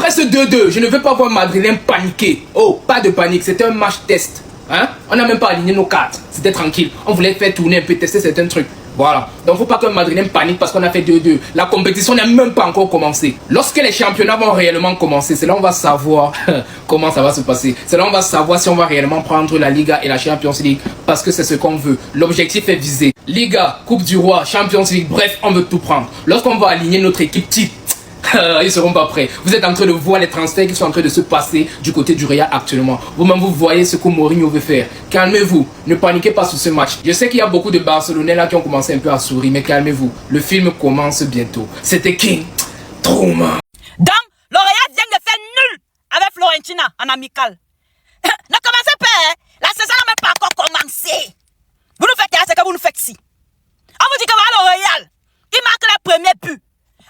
Après ce 2-2, je ne veux pas voir Madrilène paniquer. Oh, pas de panique, c'était un match test. Hein? On n'a même pas aligné nos cartes. C'était tranquille. On voulait faire tourner un peu, tester certains trucs. Voilà. Donc, faut pas que Madrilène panique parce qu'on a fait 2-2. La compétition n'a même pas encore commencé. Lorsque les championnats vont réellement commencer, c'est là on va savoir comment ça va se passer. C'est là on va savoir si on va réellement prendre la Liga et la Champions League parce que c'est ce qu'on veut. L'objectif est visé. Liga, Coupe du Roi, Champions League, bref, on veut tout prendre. Lorsqu'on va aligner notre équipe type, ils seront pas prêts. Vous êtes en train de voir les transferts qui sont en train de se passer du côté du Real actuellement. Vous-même, vous voyez ce que Mourinho veut faire. Calmez-vous, ne paniquez pas sur ce match. Je sais qu'il y a beaucoup de Barcelonais là qui ont commencé un peu à sourire, mais calmez-vous. Le film commence bientôt. C'était King Trauma. Donc, le Real vient de faire nul avec Florentina en amical. Ne commencez pas, hein? La saison n'a même pas encore commencé. Vous nous faites ce que vous nous faites ici. On vous dit que voilà le Real, il marque le premier but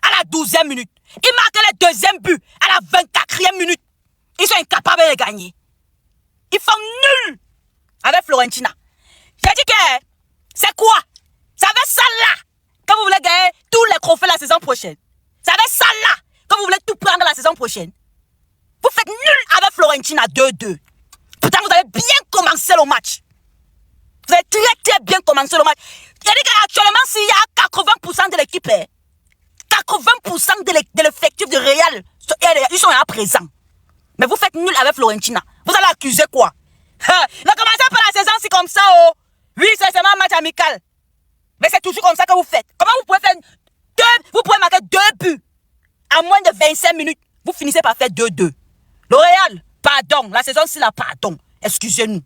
à la 12e minute. Il marque le deuxième but à la 24e minute. Ils sont incapables de gagner. Ils font nul avec Florentina. J'ai dit que c'est quoi? Ça va ça là que vous voulez gagner tous les trophées la saison prochaine. Ça va ça là que vous voulez tout prendre la saison prochaine. Vous faites nul avec Florentina 2-2. Pourtant vous avez bien commencé le match. Vous avez très bien commencé le match. J'ai dit qu'actuellement s'il y a 80% de l'équipe, 80% de l'effectif de Real, ils sont là présents. Mais vous faites nul avec Florentina. Vous allez accuser quoi? Ne commencez pas la saison si comme ça, oh. Oui, c'est seulement un match amical. Mais c'est toujours comme ça que vous faites. Comment vous pouvez faire vous pouvez marquer 2 buts à moins de 25 minutes. Vous finissez par faire 2-2. Le Real, pardon. La saison, c'est là, pardon. Excusez-nous.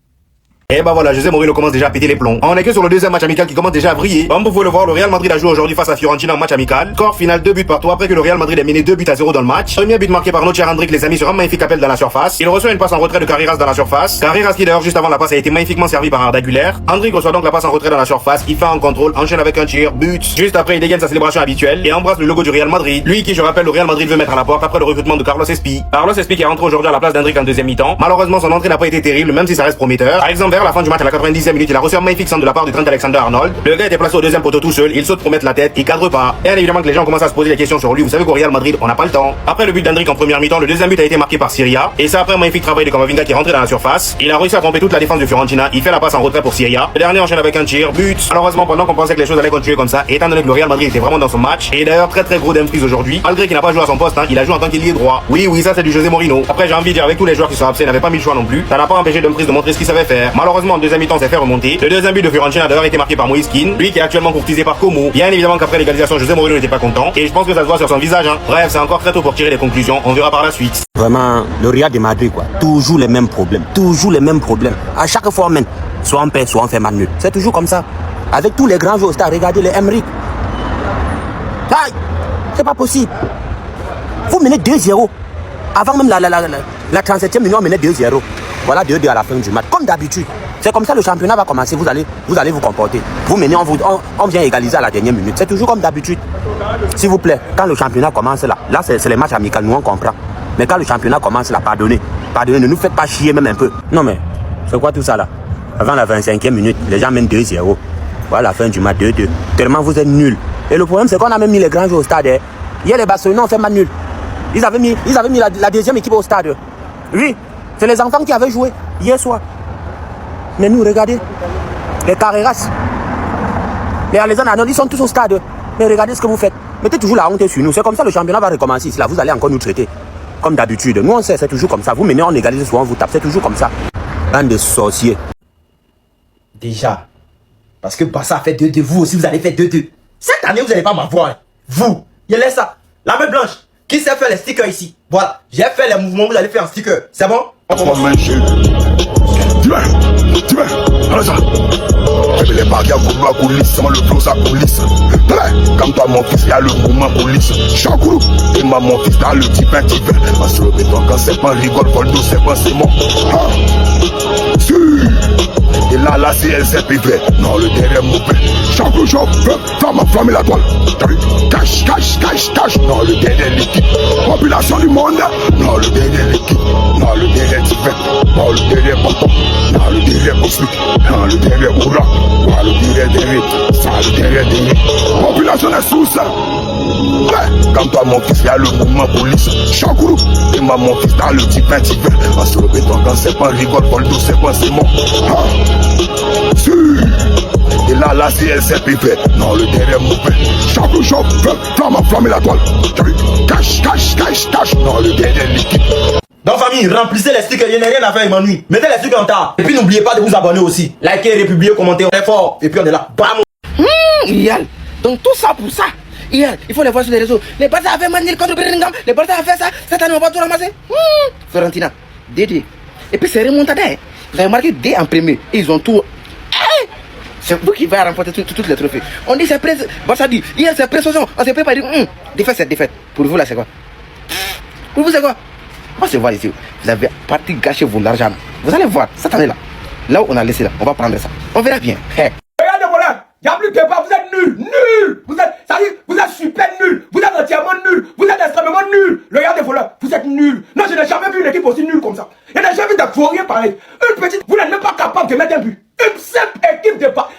Et bah voilà, José Mourinho commence déjà à péter les plombs. On est que sur le deuxième match amical qui commence déjà à vriller. Comme vous pouvez le voir, le Real Madrid a joué aujourd'hui face à Fiorentina en match amical. Score final 2 buts partout après que le Real Madrid ait mené 2-0 dans le match. Premier but marqué par notre cher Endrick, les amis, sur un magnifique appel dans la surface. Il reçoit une passe en retrait de Carreras dans la surface. Carreras qui d'ailleurs juste avant la passe a été magnifiquement servi par Arda Güler. Endrick reçoit donc la passe en retrait dans la surface. Il fait un contrôle, enchaîne avec un tir, but. Juste après, il dégaine sa célébration habituelle et embrasse le logo du Real Madrid. Lui qui, je rappelle, le Real Madrid veut mettre à la porte après le recrutement de Carlos Espi. Carlos Espi qui est rentré aujourd'hui à la place d'Endrick en deuxième mi-temps. Malheureusement, son entrée n'a pas été terrible, même si ça reste prometteur. Par exemple, vers la fin du match à la 90e minute, il a reçu un magnifique centre de la part du Trent Alexander-Arnold. Le gars était placé au deuxième poteau tout seul, il saute pour mettre la tête, il cadre pas. Et évidemment que les gens commencent à se poser des questions sur lui. Vous savez qu'au Real Madrid, on n'a pas le temps. Après le but d'Endrick en première mi-temps, le deuxième but a été marqué par Syria. Et ça après un magnifique travail de Camavinga qui est rentré dans la surface. Il a réussi à tromper toute la défense de Fiorentina. Il fait la passe en retrait pour Syria. Le dernier enchaîne avec un tir, but. Malheureusement, pendant qu'on pensait que les choses allaient continuer comme ça, étant donné que le Real Madrid était vraiment dans son match, et d'ailleurs très gros d'emprise aujourd'hui, malgré qu'il n'a pas joué à son poste, il a joué en tant qu'ailier droit. Oui, ça c'est du José Mourinho. Après j'ai envie de dire avec tous les joueurs qui sont absents, il n'avait pas mis le choix non plus. Ça n'a pas empêché d'emprise de montrer ce qu'il savait faire. Malheureusement en deuxième mi-temps s'est fait remonter. Le deuxième but de Fiorentina d'ailleurs été marqué par Moïse Kean, lui qui est actuellement courtisé par Como. Bien évidemment qu'après l'égalisation, José Mourinho n'était pas content et je pense que ça se voit sur son visage. Bref, c'est encore très tôt pour tirer des conclusions. On verra par la suite. Vraiment, le Real de Madrid quoi. Toujours les mêmes problèmes. À chaque fois même, soit on perd, soit on fait mal nul. C'est toujours comme ça. Avec tous les grands joueurs, regardez les Emmerich. Aïe, c'est pas possible. Vous menez 2-0. Avant même la 37e minute, on menait 2-0. Voilà 2-2 à la fin du match. Comme d'habitude. C'est comme ça le championnat va commencer. Vous allez vous comporter. Vous menez, on vient égaliser à la dernière minute. C'est toujours comme d'habitude. S'il vous plaît, quand le championnat commence là c'est les matchs amicaux, nous on comprend. Mais quand le championnat commence là, pardonnez, ne nous faites pas chier même un peu. Non mais, c'est quoi tout ça là? Avant la 25e minute, les gens mènent 2-0. Voilà la fin du match 2-2. Tellement vous êtes nuls. Et le problème c'est qu'on a même mis les grands joueurs au stade. Hier les Barcelonais ont fait mal nul. Ils avaient mis la deuxième équipe au stade. Oui, c'est les enfants qui avaient joué hier soir. Mais nous, regardez, les Carreras, les Alexander-Arnold, ils sont tous au stade. Mais regardez ce que vous faites. Mettez toujours la honte sur nous. C'est comme ça le championnat va recommencer ici. Là, vous allez encore nous traiter. Comme d'habitude. Nous, on sait, c'est toujours comme ça. Vous menez, on égalise, souvent on vous tape. C'est toujours comme ça. Bande de sorciers. Déjà, parce que Barça a fait 2-2, vous aussi, vous allez faire 2-2. Cette année, vous n'allez pas m'avoir. Vous, il y a ça. La main blanche. Qui sait faire les stickers ici? Voilà. J'ai fait les mouvements, vous allez faire un sticker. C'est bon? Tu veux, allez ça. Les bagarres pour la police, le flow ça police. Comme toi mon fils, y'a le mouvement police. Chakou, et mon fils dans le type intimé. Parce que le béton quand c'est pas rigole, Voldo c'est pas c'est bon. Si. Et là c'est LCPV. Non le derrière mauvais. Chakou job, flamme la toile. T'as vu? Cache. Non le derrière l'équipe. Population du monde. Non le derrière l'équipe. Non le derrière Tibet. Non le derrière Papa. Non le derrière Oslik. Non le derrière Oura. Non le derrière. Ça le derrière. Population est sous ça. Comme toi mon fils, y'a le mouvement police. Chakourou. Et mon fils dans le petit pain divin. En sur le béton, quand c'est pas rigole, pour le dos, c'est pas c'est mon. Si. Et là, si elle s'est pipée, non, le derrière mauvais. Chaque jour, flamme la toile. Cache, non, le derrière liquide. Donc famille, remplissez les stickers, il n'y a rien à faire avec Manu. Mettez les stickers en tas. Et puis n'oubliez pas de vous abonner aussi. Likez, republiez, commentez, on est fort. Et puis on est là. Bam. Yal. Donc tout ça pour ça. Yal, il faut les voir sur les réseaux. Les Barça avaient Manil contre Birmingham. Les Barça avaient fait ça. Cette année, on va tout ramasser. Fiorentina, Dédé. Et puis c'est remontada. Vous avez marqué D en premier. Et ils ont tout. C'est vous qui va remporter tous les trophées. On dit c'est presse. Barça dit, hier c'est précision. On s'est préparé. Défaite, c'est défaite. Pour vous là, c'est quoi? Pour vous, c'est quoi? On va se voir ici. Vous avez parti gâcher vos l'argent. Vous allez voir, cette année-là. Là où on a laissé là, on va prendre ça. On verra bien. Hey. Regardez, voilà. Il n'y a plus de débat. Vous êtes nuls. Nuls. Vous êtes super nuls. Vous êtes entièrement nuls. Vous êtes extrêmement nuls. Regardez, voilà. Vous êtes nuls. Non, je n'ai jamais vu une équipe aussi nulle comme ça. Je n'ai jamais vu de fourrier pareil. Une petite. Vous n'êtes même pas capable de mettre un but. Une simple équipe de pas.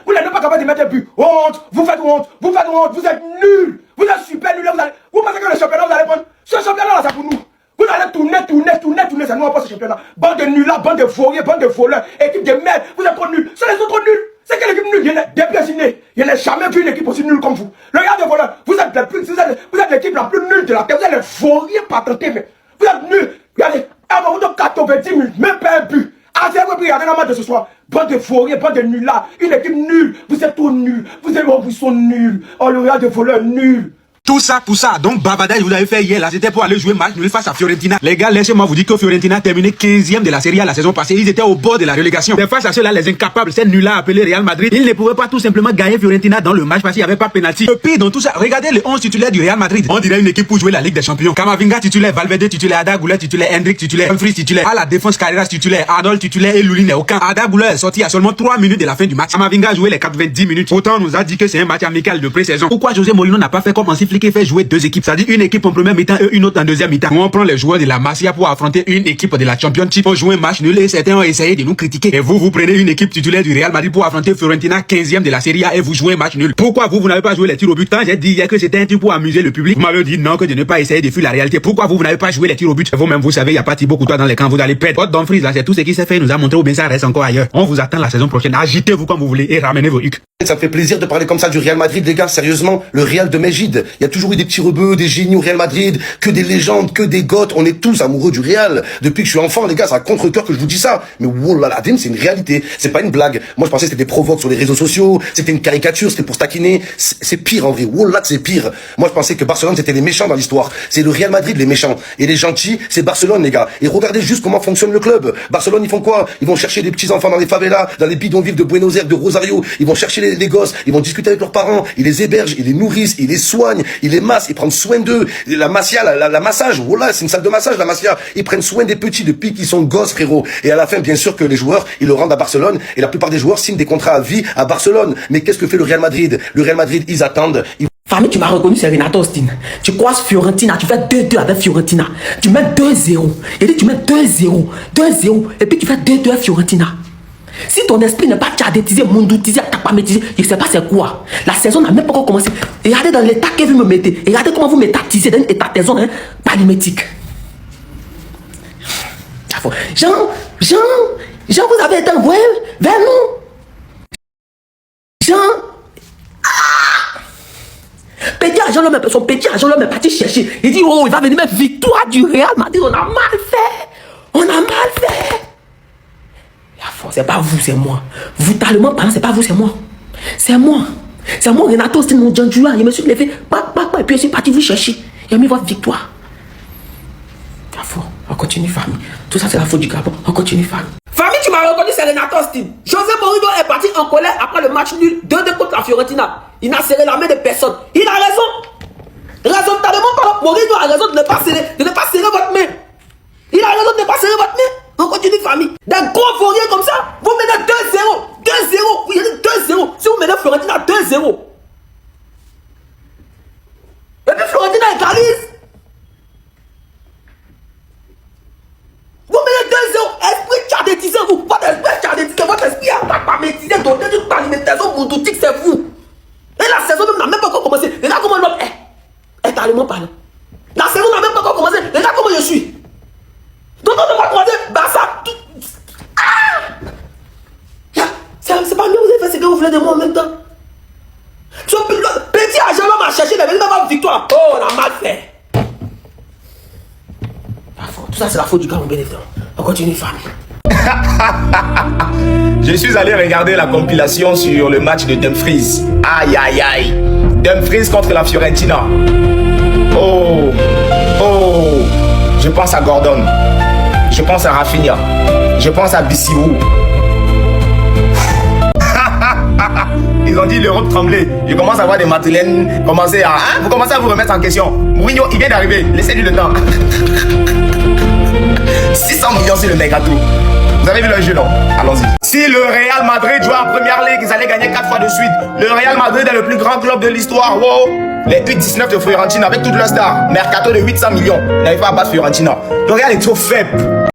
Vous n'êtes même pas capable de mettre un but. Honte. Vous faites honte. Vous faites honte. Vous êtes nuls. Vous êtes super nuls. Vous pensez que le championnat, vous allez prendre. Ce championnat-là, c'est pour nous. Vous allez tourner, ça nous va pas ce championnat. Bande de nuls là, bande de fourriers, bande de voleurs, équipe de merde, vous êtes trop nuls. Ce sont les autres nuls. C'est quelle équipe nulle? Il n'y a jamais vu une équipe aussi nulle comme vous. Regardez, voilà, vous êtes l'équipe la plus nulle de la terre. Vous êtes les fourriers patentés, mais vous êtes nuls. Regardez, avant vous de 90 minutes, même pas un but. Ah, c'est vous regardez la match de ce soir. Bande de fourriers, bande de nuls là, une équipe nulle. Vous êtes trop nuls. Vous sont nuls. Oh, le regard de voleurs nuls. Tout ça pour ça. Donc, Bavada, vous avez fait hier, là, c'était pour aller jouer match nul face à Fiorentina. Les gars, laissez-moi vous dire que Fiorentina a terminé 15e de la Série A la saison passée. Ils étaient au bord de la relégation. Mais face à ceux-là, les incapables, ces nuls-là appelés Real Madrid, ils ne pouvaient pas tout simplement gagner Fiorentina dans le match parce qu'il n'y avait pas de pénalty. Et puis, dans tout ça, regardez les 11 titulaires du Real Madrid. On dirait une équipe pour jouer la Ligue des Champions. Kamavinga titulaire, Valverde titulaire, Ada Güler titulaire, Hendrik titulaire, Humphries titulaire, à la défense Carreras titulaire, Arnold titulaire et Lulin est au camp. Ada Güler est sorti à seulement 3 minutes de la fin du match. Kamavinga a joué les 90 minutes. Autant on nous a dit que c'est un match amical de pré-saison. Pourquoi José Mourinho n'a pas fait comme Hansi Flick et fait jouer deux équipes? C'est-à-dire une équipe en première mi-temps et une autre en deuxième mi-temps. On prend les joueurs de la Masia pour affronter une équipe de la Championship pour jouer un match nul et certains ont essayé de nous critiquer. Et vous prenez une équipe titulaire du Real Madrid pour affronter Fiorentina 15e de la Serie A et vous jouez un match nul. Pourquoi vous n'avez pas joué les tirs au but? Quand j'ai dit hier que c'était un truc pour amuser le public, vous m'avez dit non, que de ne pas essayer de fuir la réalité. Pourquoi vous n'avez pas joué les tirs au but? Vous-même vous savez, il n'y a pas Thibaut Courtois dans les camps, vous allez perdre. Votre Dumfries là, c'est tout ce qui s'est fait, nous a montré ou bien ça reste encore ailleurs. On vous attend la saison prochaine. Agitez-vous comme vous voulez et ramenez vos hucs. Ça me fait plaisir de parler comme ça du Real Madrid, les gars. Sérieusement, le Real de Mejid. Il y a toujours eu des petits rebeux, des génies au Real Madrid, que des légendes, que des goths. On est tous amoureux du Real. Depuis que je suis enfant, les gars, c'est à contre-cœur que je vous dis ça. Mais wallah, c'est une réalité. C'est pas une blague. Moi, je pensais que c'était des provoques sur les réseaux sociaux. C'était une caricature, c'était pour se taquiner. C'est pire en vrai. Wallah, c'est pire. Moi, je pensais que Barcelone, c'était les méchants dans l'histoire. C'est le Real Madrid, les méchants. Et les gentils, c'est Barcelone, les gars. Et regardez juste comment fonctionne le club. Barcelone, ils font quoi? Ils vont chercher des petits enfants dans les favelas, dans les bidonvilles de Buenos Aires, de Rosario. Ils vont chercher les gosses. Ils vont discuter avec leurs parents, ils les hébergent, ils les nourrissent, ils les soignent, ils les massent, ils prennent soin d'eux. La massia, la massage, voilà, c'est une salle de massage, la massia. Ils prennent soin des petits depuis qu'ils sont gosses, frérot. Et à la fin, bien sûr que les joueurs, ils le rendent à Barcelone. Et la plupart des joueurs signent des contrats à vie à Barcelone. Mais qu'est-ce que fait le Real Madrid? Le Real Madrid, ils attendent. Famille, tu m'as reconnu, c'est Renato Austin. Tu croises Fiorentina, tu fais 2-2 avec Fiorentina. Tu mets 2-0. Et puis tu mets 2-0. 2-0. Et puis tu fais 2-2 avec Fiorentina. Si ton esprit n'est pas tchadétisé, mondoutisé, tapamétisé, je ne sais pas c'est quoi. La saison n'a même pas encore commencé. Regardez dans l'état que vous me mettez. Regardez comment vous m'étatisez dans un état de saison palimétique. Jean, vous avez été envoyé vers nous. Jean. Son petit agent l'homme est parti chercher. Il dit, oh, il va venir mettre victoire du Real Madrid. On a mal fait. On a mal fait. C'est pas vous, c'est moi. Vous, talement parlant, c'est pas vous, c'est moi. C'est moi. C'est moi, Renato, c'est mon Djanjua. Je me suis levé, et puis je suis parti vous chercher. Il a mis votre victoire. On continue, famille. Tout ça, c'est la faute du Gabon. On continue, famille. Famille, tu m'as reconnu, c'est Renato Austin. José Mourinho est parti en colère après le match nul 2-2 contre la Fiorentina. Il n'a serré la main de personne. Il a raison. Raisonnablement parlant, Mourinho a raison de ne pas serrer votre main. Il a raison de ne pas serrer votre main. On continue, famille. D'un gros fourrier comme ça, vous menez 2-0. 2-0. Vous menez 2-0. Si vous menez Fiorentina 2-0. Et puis Fiorentina égalise. Vous menez 2-0. Esprit tchadétisé, vous. Votre esprit tchadétisé, votre esprit pamétisé, doté d'une alimentation moudoutique, c'est vous. Et la saison même n'a même pas encore commencé. Regarde comment l'homme est. Étalement parlant. La saison n'a même pas encore commencé. Regarde comment je Tout ça, c'est la faute du Cameroun, bien évidemment. On continue, famille. Je suis allé regarder la compilation sur le match de Dumfries. Aïe, aïe, aïe. Dumfries contre la Fiorentina. Oh, oh. Je pense à Gordon. Je pense à Rafinha. Je pense à Bissou. Ils ont dit l'Europe tremblait. Je commence à voir des Madrilènes commencer à... Hein? Vous commencez à vous remettre en question. Mourinho, il vient d'arriver. Laissez-lui le temps. 600 millions sur le Mercato. Vous avez vu le jeu, non? Allons-y. Si le Real Madrid jouait en Première Ligue, ils allaient gagner 4 fois de suite. Le Real Madrid est le plus grand club de l'histoire. Wow. Les U19 de Fiorentina avec toutes leurs stars. Mercato de 800 millions. N'arrive pas à battre Fiorentina. Le Real est trop faible.